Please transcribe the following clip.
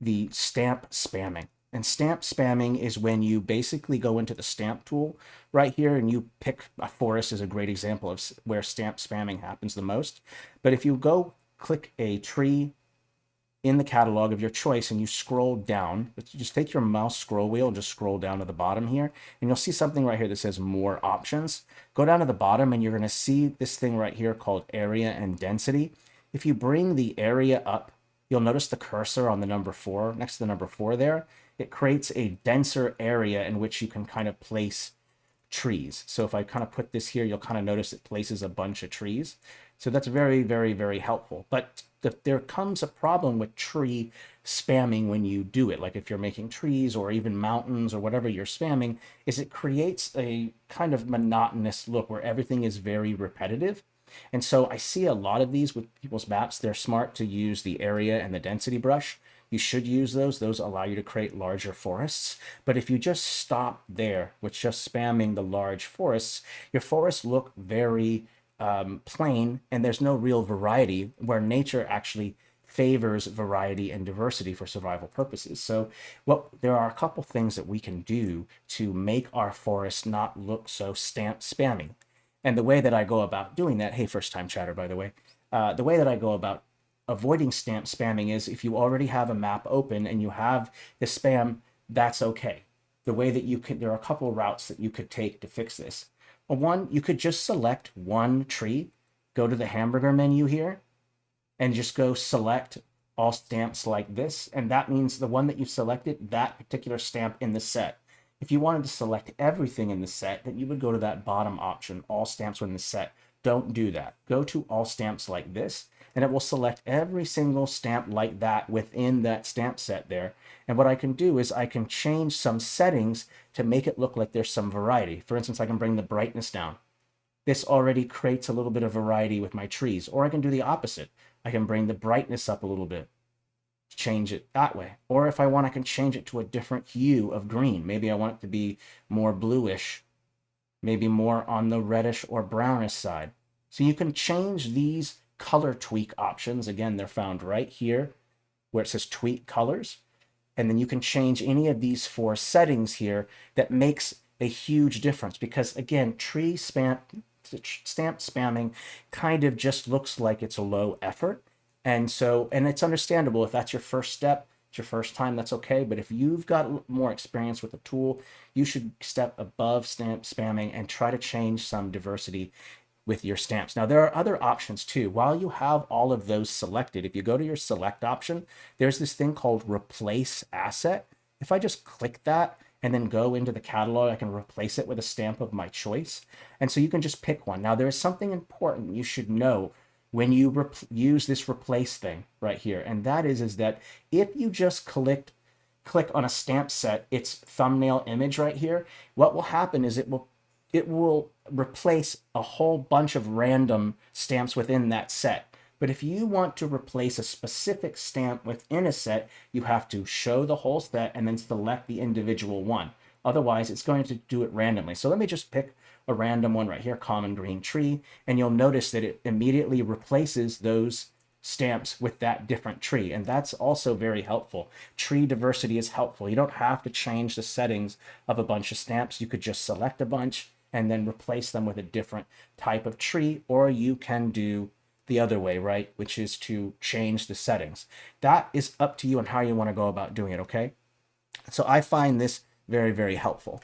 the stamp spamming. And stamp spamming is when you basically go into the stamp tool right here and you pick a forest is a great example of where stamp spamming happens the most. But if you go click a tree in the catalog of your choice and you scroll down, just take your mouse scroll wheel and just scroll down to the bottom here, and you'll see something right here that says more options. Go down to the bottom and you're going to see this thing right here called area and density. If you bring the area up, you'll notice the cursor on the number 4, next to the number 4 there. It creates a denser area in which you can kind of place trees. So if I kind of put this here, you'll kind of notice it places a bunch of trees. So that's very, very, very helpful. But there comes a problem with tree spamming when you do it. Like if you're making trees or even mountains or whatever you're spamming, is it creates a kind of monotonous look where everything is very repetitive. And so I see a lot of these with people's maps. They're smart to use the area and the density brush. You should use those. Those allow you to create larger forests. But if you just stop there with just spamming the large forests, your forests look very plain, and there's no real variety, where nature actually favors variety and diversity for survival purposes. So there are a couple things that we can do to make our forest not look so stamp spammy. And the way that I go about doing that, hey, first time chatter, by the way, the way that I go about avoiding stamp spamming is if you already have a map open and you have the spam, that's okay. The way that you could, there are a couple of routes that you could take to fix this. One, you could just select one tree, go to the hamburger menu here, and just go select all stamps like this. And that means the one that you've selected, that particular stamp in the set. If you wanted to select everything in the set, then you would go to that bottom option, all stamps within the set. Don't do that. Go to all stamps like this, and it will select every single stamp like that within that stamp set there. And what I can do is I can change some settings to make it look like there's some variety. For instance, I can bring the brightness down. This already creates a little bit of variety with my trees. Or I can do the opposite. I can bring the brightness up a little bit, change it that way. Or if I want, I can change it to a different hue of green. Maybe I want it to be more bluish, maybe more on the reddish or brownish side. So you can change these color tweak options. Again, they're found right here where it says tweak colors. And then you can change any of these 4 settings here that makes a huge difference, because again, stamp spamming kind of just looks like it's a low effort. And it's understandable if that's your first step, it's your first time, that's okay. But if you've got more experience with the tool, you should step above stamp spamming and try to change some diversity with your stamps. Now, there are other options too. While you have all of those selected, if you go to your select option, there's this thing called replace asset. If I just click that and then go into the catalog, I can replace it with a stamp of my choice. And so you can just pick one. Now, there is something important you should know when you use this replace thing right here. And that is that if you just click on a stamp set, its thumbnail image right here, what will happen is it will replace a whole bunch of random stamps within that set. But if you want to replace a specific stamp within a set, you have to show the whole set and then select the individual one. Otherwise, it's going to do it randomly. So let me just pick a random one right here, common green tree, and you'll notice that it immediately replaces those stamps with that different tree. And that's also very helpful. Tree diversity is helpful. You don't have to change the settings of a bunch of stamps. You could just select a bunch and then replace them with a different type of tree, or you can do the other way, right? Which is to change the settings. That is up to you on how you want to go about doing it, okay? So I find this very, very helpful.